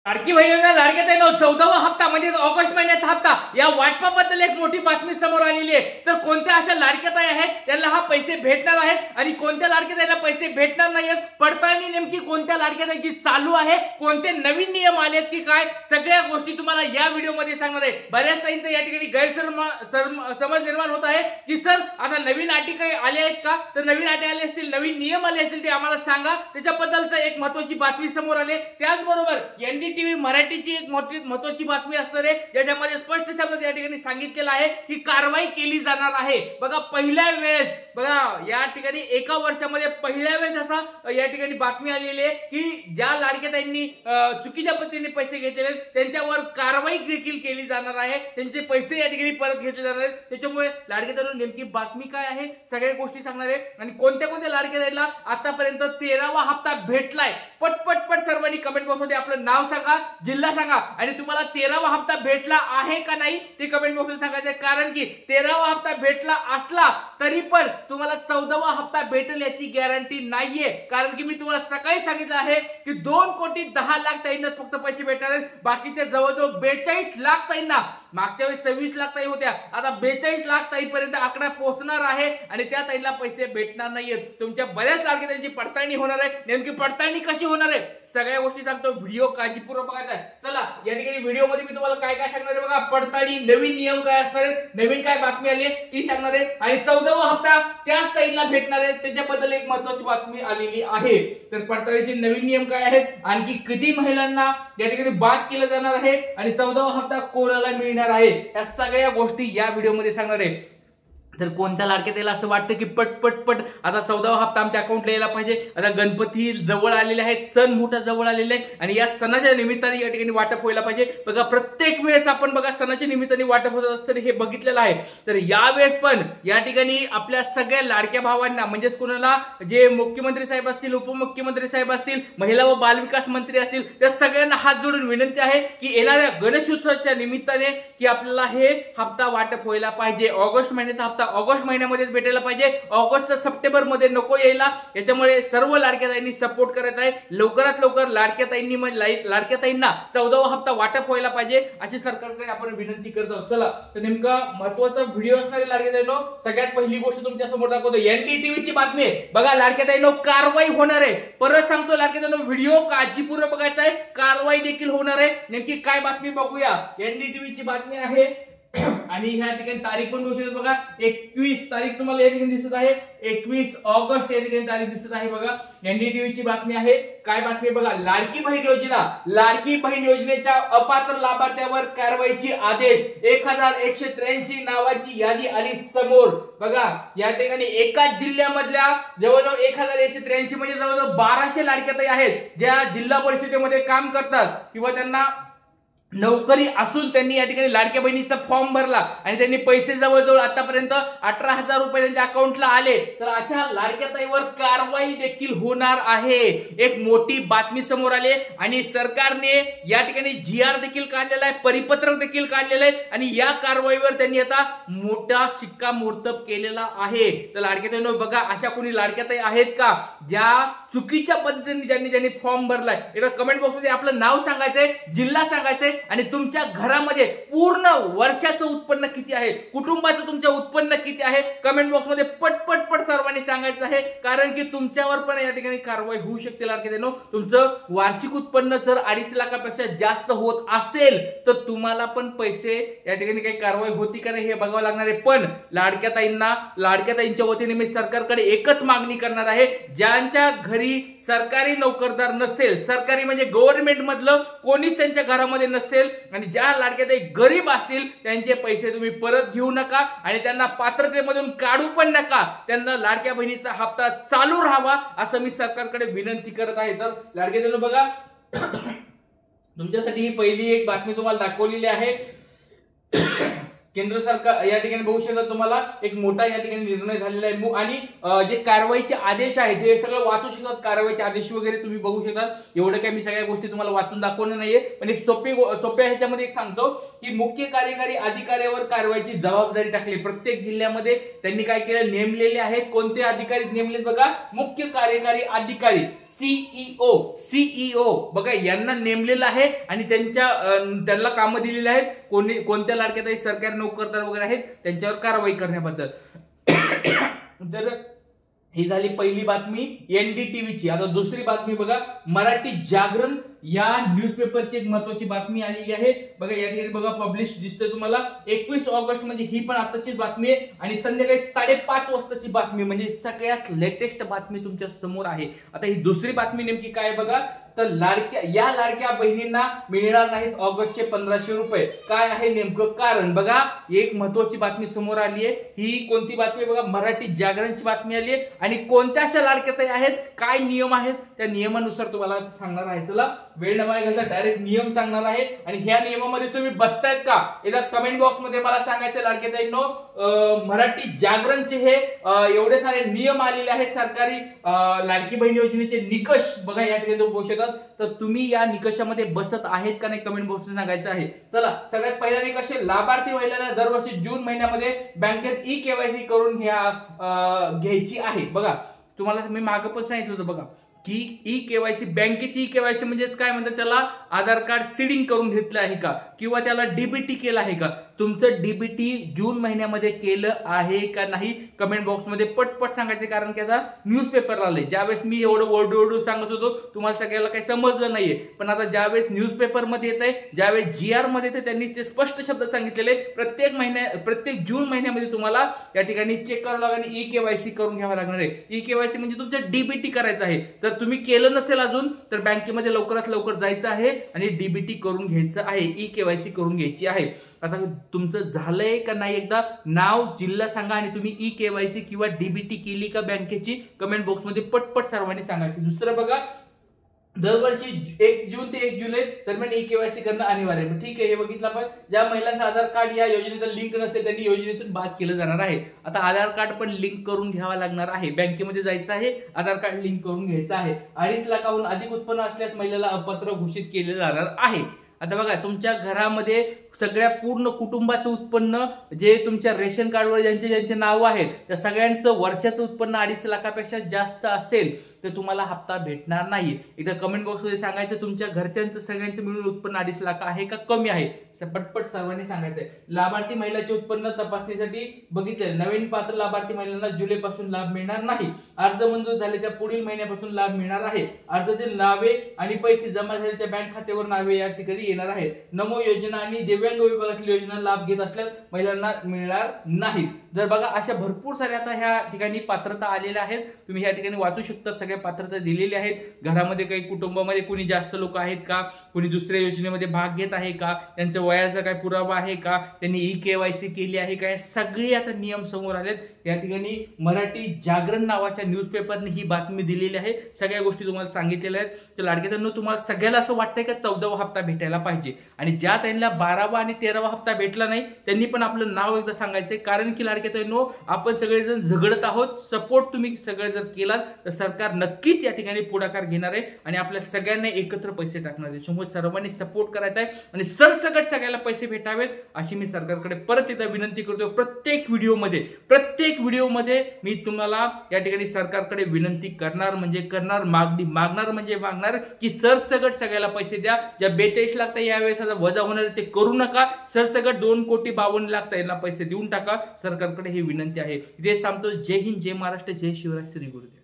लाडकी बहिणींना लाडक्या ताईंना 14वा हप्ता म्हणजे ऑगस्ट महिन्याचा हप्ता या वाटपाबद्दल एक मोठी बातमी समोर आलेली आहे। तर कोणत्या अशा लाडक्या ताई आहेत त्यांना हा पैसे भेटणार आहेत आणि कोणत्या लाडक्या ताईंना पैसे भेटणार नाहीत, पडताळणी नेमकी कोणत्या लाडक्या ताईंची चालू आहे, कोणते नवीन नियम आलेत की काय, सगळ्या गोष्टी तुम्हाला या व्हिडिओमध्ये सांगणार आहे। बऱ्याच ताईंचा या ठिकाणी गैरसमज निर्माण होत आहे की सर आता नवीन अटी काही आले आहेत का, तर नवीन अटी आले असतील, नवीन नियम आले असतील ते आम्हाला सांगा। त्याच्याबद्दलच एक महत्त्वाची बातमी समोर आली। त्याचबरोबर एनडीटीव्ही मराठीची एक महत्त्वाची बातमी असणार आहे ज्याच्यामध्ये स्पष्ट शब्दात या ठिकाणी सांगितलेलं आहे की कारवाई केली जाणार आहे। बघा पहिल्या वेळेस बघा या ठिकाणी एका वर्षामध्ये पहिल्या वेळेस असा या ठिकाणी बातमी आलेली आहे की ज्या लाडक्या ताईंनी चुकीच्या पद्धतीने पैसे घेतलेले त्यांच्यावर कारवाई देखील केली जाणार आहे, त्यांचे पैसे या ठिकाणी परत घेतले जाणार आहेत। त्याच्यामुळे लाडक्या ताईंना नेमकी बातमी काय आहे सगळ्या गोष्टी सांगणार आहे आणि कोणत्या कोणत्या लाडक्या ताईंना आतापर्यंत 13वा हप्ता भेटलाय पटपट सर्वांनी कमेंट बॉक्स मध्ये आपलं नाव सांगा, जिल्हा सांगा आणि तुम्हाला 13वा हप्ता भेटला आहे का नाही ते कमेंट बॉक्स मध्ये सांगायचं। कारण की 13वा हप्ता भेटला असला तरी पण तुम्हाला 14वा हप्ता भेटेल याची गॅरंटी नाहीये। कारण की मी तुम्हाला सकाळी सांगितलं आहे की 2,10,00,000 ताईंना फक्त पैसे भेटणार आहेत, बाकीच्या जवळजवळ 42 लाख ताईंना, मागच्या वेळेस 26 लाख ताई होत्या, आता 42 लाख ताईपर्यंत आकडा पोहोचणार आहे आणि त्या ताईंना पैसे भेटणार नाहीयेत। तुमच्या बऱ्याच लाडक्या ताईंची पडताळणी होणार आहे, नेमकी पडताळणी कशी होणार आहे सगळ्या गोष्टी सांगतो, व्हिडिओ काळजीपूर्वक बघायचा आहे। चला या ठिकाणी व्हिडिओ मध्ये मी तुम्हाला काय काय सांगणार आहे बघा, पडताळणी, नवीन नियम काय असणार आहे, नवीन काय बातमी आली आहे ती सांगणार आहे आणि 14वा हप्ता त्याच ताईंना भेटणार आहे त्याच्याबद्दल एक महत्त्वाची बातमी आलेली आहे। तर पडताळणीचे नवीन नियम काय आहेत, आणखी किती महिलांना या ठिकाणी बाद केलं जाणार आहे आणि 14वा हप्ता कोणाला मिळणार आहे, या सगळ्या गोष्टी या व्हिडिओ मध्ये सांगणार आहे। तर कोणत्या लाडक्या ताईला असं वाटतं की पट आता 14वा हप्ता आमच्या अकाउंटला यायला पाहिजे, आता गणपती जवळ आलेले आहेत, सण मोठा जवळ आलेला आहे आणि या सणाच्या निमित्ताने या ठिकाणी वाटप व्हायला पाहिजे। बघा प्रत्येक वेळेस आपण बघा सणाच्या निमित्ताने वाटप होत असतं हे बघितलेलं आहे। तर यावेळेस पण या ठिकाणी आपल्या सगळ्या लाडक्या भावांना म्हणजेच कोणाला जे मुख्यमंत्री साहेब असतील, उपमुख्यमंत्री साहेब असतील, महिला व बालविकास मंत्री असतील त्या सगळ्यांना हात जोडून विनंती आहे की येणाऱ्या गणेशोत्सवाच्या निमित्ताने की आपल्याला हे हप्ता वाटप व्हायला पाहिजे। ऑगस्ट महिन्याचा हप्ता ऑगस्ट महिन्यामध्येच भेटायला पाहिजे, ऑगस्ट सप्टेंबर मध्ये नको यायला। याच्यामुळे सर्व लाडक्या ताईंनी सपोर्ट करत आहे, लवकरात लवकर लाडक्या ताईंना 14वा हप्ता वाटप व्हायला पाहिजे अशी सरकारकडे आपण विनंती करत आहोत। चला तर नेमका महत्त्वाचा व्हिडिओ असणारे लाडक्या ताईंनो, सगळ्यात पहिली गोष्ट तुमच्या समोर दाखवतो एनडीटीव्हीची बातमी आहे। बघा लाडक्या ताईंनो कारवाई होणार आहे, परत सांगतो लाडक्या ताईंनो व्हिडिओ काळजीपूर्वक बघायचा आहे, कारवाई देखील होणार आहे। नेमकी काय बातमी बघूया, एनडीटीव्हीची बातमी आहे आणि ह्या ठिकाणी तारीख पण बघू शकतो बघा, 21 तारीख तुम्हाला या ठिकाणी दिसत आहे, 21 ऑगस्ट या ठिकाणी तारीख दिसत आहे बघा। एनडीटीव्हीची बातमी आहे, काय बातमी बघा, लाडकी बहीण योजनेच्या अपात्र लाभार्थ्यावर कारवाईची आदेश, 1183 नावाची यादी आली समोर। बघा या ठिकाणी एकाच जिल्ह्यामधल्या जवळजवळ 1183 म्हणजे जवळजवळ 1200 लाडक्या ताई आहेत ज्या जिल्हा परिषदेमध्ये काम करतात किंवा त्यांना नोकरी असून त्यांनी या ठिकाणी लाडक्या बहिणीचा फॉर्म भरला आणि त्यांनी पैसे जवळजवळ आतापर्यंत 18,000 रुपये त्यांच्या अकाउंटला आले। तर अशा लाडक्या ताईवर कारवाई देखील होणार आहे, एक मोठी बातमी समोर आली आणि सरकारने या ठिकाणी जीआर देखील काढलेला आहे, परिपत्रक देखील काढलेलं आहे आणि या कारवाईवर त्यांनी आता मोठा शिक्कामोर्तब केलेला आहे। तर लाडक्या ताईंनो बघा, अशा कोणी लाडक्या ताई आहेत का ज्या चुकीच्या पद्धतीने ज्यांनी फॉर्म भरलाय, एकदा कमेंट बॉक्स मध्ये आपलं नाव सांगायचंय, जिल्हा सांगायचंय आणि तुमच्या घरामध्ये पूर्ण वर्षाचं उत्पन्न किती आहे, कुटुंबाचं तुमच्या उत्पन्न किती आहे कमेंट बॉक्स मध्ये पट सर्वांनी सांगायचं आहे। कारण की तुमच्यावर पण या ठिकाणी कारवाई होऊ शकते लाडक्या ताईंनो। तुमचं वार्षिक उत्पन्न जर 2.5 लाखापेक्षा जास्त होत असेल तर तुम्हाला पण पैसे या ठिकाणी काही कारवाई होती का नाही हे बघावं लागणार आहे। पण लाडक्या ताईंच्या वतीने मी सरकारकडे एकच मागणी करणार आहे, ज्यांच्या घरी सरकारी नोकरदार नसेल, सरकारी म्हणजे गव्हर्नमेंट मधलं कोणीच त्यांच्या घरामध्ये नसेल आणि ज्या लाडक्या ताई गरीब असतील त्यांचे पैसे तुम्ही परत घेऊ नका आणि त्यांना पात्रतेमधून काढू पण नका, त्यांना लाडक्या बहिणीचा हप्ता चालू राहावा असं मी सरकारकडे विनंती करत आहे। तर लाडक्या ताईंनो बघा तुमच्यासाठी ही पहिली एक बातमी तुम्हाला दाखवलेली आहे केंद्र सरकार या ठिकाणी बघू शकता तुम्हाला एक मोठा या ठिकाणी निर्णय झालेला आहे आणि जे कारवाईचे आदेश आहेत हे सगळं वाचू शकतात. कारवाईचे आदेश वगैरे तुम्ही बघू शकतात. एवढं काय मी सगळ्या गोष्टी तुम्हाला वाचून दाखवणार नाहीये, पण एक सोप्या ह्याच्यामध्ये एक सांगतो की मुख्य कार्यकारी अधिकाऱ्यावर कारवाईची जबाबदारी टाकली. प्रत्येक जिल्ह्यामध्ये त्यांनी काय केलं, नेमलेले आहेत. कोणते अधिकारी नेमलेत बघा, मुख्य कार्यकारी अधिकारी सीईओ बघा यांना नेमलेलं आहे आणि त्यांना कामं दिलेली आहेत. कोणत्या लाडक्यात सरकारी नोकरदार वगैरे आहेत त्यांच्यावर कारवाई करण्याबद्दल. तर ही झाली पहिली बातमी एनडीटीव्हीची. आता दुसरी बातमी बघा, मराठी जागरण या न्यूजपेपरची एक महत्वाची बातमी आलेली आहे बघा. या ठिकाणी बघा पब्लिश दिसतोय तुम्हाला 21 ऑगस्ट म्हणजे ही पण आताचीच बातमी आहे आणि संध्याकाळी 5:30 वाजताची बातमी म्हणजे सगळ्यात लेटेस्ट बातमी तुमच्या समोर आहे. आता ही दुसरी बातमी नेमकी काय बघा, तर लाडक्या बहिणींना मिळणार नाहीत ऑगस्टचे 1500 रुपये. काय आहे नेमकं कारण बघा, एक महत्वाची बातमी समोर आली आहे. ही कोणती बातमी बघा, मराठी जागरणची बातमी आली आहे आणि कोणत्या अशा लाडक्याताई आहेत, काय नियम आहेत त्या नियमानुसार तुम्हाला सांगणार आहे. चला वेळ न घालता डायरेक्ट नियम सांगणार आहे आणि ह्या नियमामध्ये तुम्ही बसतायत का एकदा कमेंट बॉक्स मध्ये मला सांगायचं. लाडक्याताईंनो, मराठी जागरणचे हे एवढे सारे नियम आलेले आहेत. सरकारी लाडकी बहीण योजनेचे निकष बघा या ठिकाणी बघू शकतात. तर तुम्ही या निकषामध्ये बसत आहेत का नाही कमेंट बॉक्स सांगायचं आहे. चला सगळ्यात पहिला निकष, लाभार्थी महिलांना दरवर्षी जून महिन्यामध्ये बँकेत ई-केवायसी करून घ्यायची आहे. बघा तुम्हाला मी मागं पण सांगितलं होतं बघा की ई-केवायसी, बँकेची ई-केवायसी म्हणजेच काय म्हणतात त्याला, आधार कार्ड सीडिंग करून घेतलं आहे का किंवा त्याला डीबीटी केलं आहे का. तुमचं डीबीटी जून महिन्यामध्ये केलं आहे का नाही कमेंट बॉक्समध्ये पटपट सांगायचे. कारण की आता न्यूजपेपरला आले. ज्यावेळेस मी एवढं ओरडू सांगत होतो तुम्हाला सगळ्याला काही समजलं नाहीये, पण आता ज्यावेळेस न्यूजपेपरमध्ये येत आहे, ज्यावेळेस जीआर मध्ये येते, त्यांनी ते स्पष्ट शब्द सांगितलेले प्रत्येक जून महिन्यामध्ये तुम्हाला या ठिकाणी चेक करावं लागेल आणि ई-केवायसी करून घ्यावं लागणार आहे. ई-केवायसी म्हणजे तुमचं डीबीटी करायचं आहे. तर तुम्ही केलं नसेल अजून तर बँकेमध्ये लवकरात लवकर जायचं आहे आणि डीबीटी करून घ्यायचं आहे, ई-केवायसी करून घ्यायची आहे. आता तुमचं झालंय का नाही एकदा नाव जिल्हा सांगा आणि तुम्ही ई-केवायसी किंवा डीबीटी केली का बँकेची कमेंट बॉक्समध्ये पटपट सर्वांनी सांगायचं. दुसरं बघा, दरवर्षी 1 जून ते 1 जुलै दरम्यान ई-केवायसी करणं अनिवार्य आहे. ठीक आहे, हे बघितलं आपण. ज्या महिलांचं आधार कार्ड या योजनेचं लिंक नसेल त्यांनी योजनेतून बाद केलं जाणार आहे. आता आधार कार्ड पण लिंक करून घ्यावं लागणार आहे. बँकेमध्ये जायचं आहे, आधार कार्ड लिंक करून घ्यायचं आहे. 2.5 लाखाहून अधिक उत्पन्न असल्यास महिलेला अपात्र घोषित केले जाणार आहे. आता बघा, तुमच्या घरामध्ये सगळ्या पूर्ण कुटुंबाचं उत्पन्न जे तुमच्या रेशन कार्डवर ज्यांचे नाव आहेत त्या सगळ्यांचं वर्षाचं उत्पन्न 2.5 लाखापेक्षा जास्त असेल तर तुम्हाला हप्ता भेटणार नाही. एकदा कमेंट बॉक्समध्ये सांगायचं तुमच्या घरच्यांचं सगळ्यांचं मिळून उत्पन्न 2.5 लाख आहे का कमी आहे, पटपट सर्वांनी सांगायचंय. लाभार्थी महिलाचे उत्पन्न तपासणीसाठी बघितले, नवीन पात्र लाभार्थी महिलांना जुलैपासून लाभ मिळणार नाही. अर्ज मंजूर झाल्याच्या पुढील महिन्यापासून लाभ मिळणार आहे. अर्जातील नावे आणि पैसे जमा झाल्याच्या बँक खात्यावर नावे या ठिकाणी येणार आहेत. नमो योजना आणि दिव्यांग विभागातील योजना लाभ घेत असल्यास महिलांना मिळणार नाहीत. जर बघा अशा भरपूर साऱ्या आता ह्या ठिकाणी पात्रता आलेल्या आहेत. तुम्ही ह्या ठिकाणी वाचू शकता, सगळ्या पात्रता दिलेल्या आहेत. घरामध्ये काही कुटुंबामध्ये कोणी जास्त लोक आहेत का, कोणी दुसऱ्या योजनेमध्ये भाग घेत आहे का, त्यांचं वयाचा काय पुरावा आहे का, त्यांनी ई-केवायसी केली आहे का, सगळे आता नियम समोर आलेत. या ठिकाणी मराठी जागरण नावाच्या न्यूजपेपरने ही बातमी दिलेली आहे. सगळ्या गोष्टी तुम्हाला सांगितलेल्या आहेत. तर लाडक्यातांनो, तुम्हाला सगळ्याला असं वाटतंय का 14वा हप्ता भेटायला पाहिजे आणि ज्या त्यांना 12वा आणि 13वा हप्ता भेटला नाही त्यांनी पण आपलं नाव एकदा सांगायचंय. कारण की लाडक्यातांनो, आपण सगळेजण झगडत आहोत. सपोर्ट तुम्ही सगळे जर केलात तर सरकार नक्कीच या ठिकाणी पुढाकार घेणार आहे आणि आपल्या सगळ्यांना एकत्र पैसे टाकणार आहे. त्यामुळे सर्वांनी सपोर्ट करायचा आहे आणि सरसकट सगळ्याला पैसे भेटावेत अशी मी सरकारकडे परत एकदा विनंती करतो. प्रत्येक व्हिडिओमध्ये मी तुम्हाला या ठिकाणी सरकारकडे विनंती करणार म्हणजे करणार, मागणार म्हणजे मागणार की सरसकट सगळ्याला पैसे द्या. ज्या 42 लाख यावेळेस आता वजा होणार ते करू नका. सरसकट 2,52,00,000 यांना पैसे देऊन टाका. सरकारकडे ही विनंती आहे. इथेच थांबतो. जय हिंद, जय महाराष्ट्र, जय शिवराय, श्री गुरुदेव.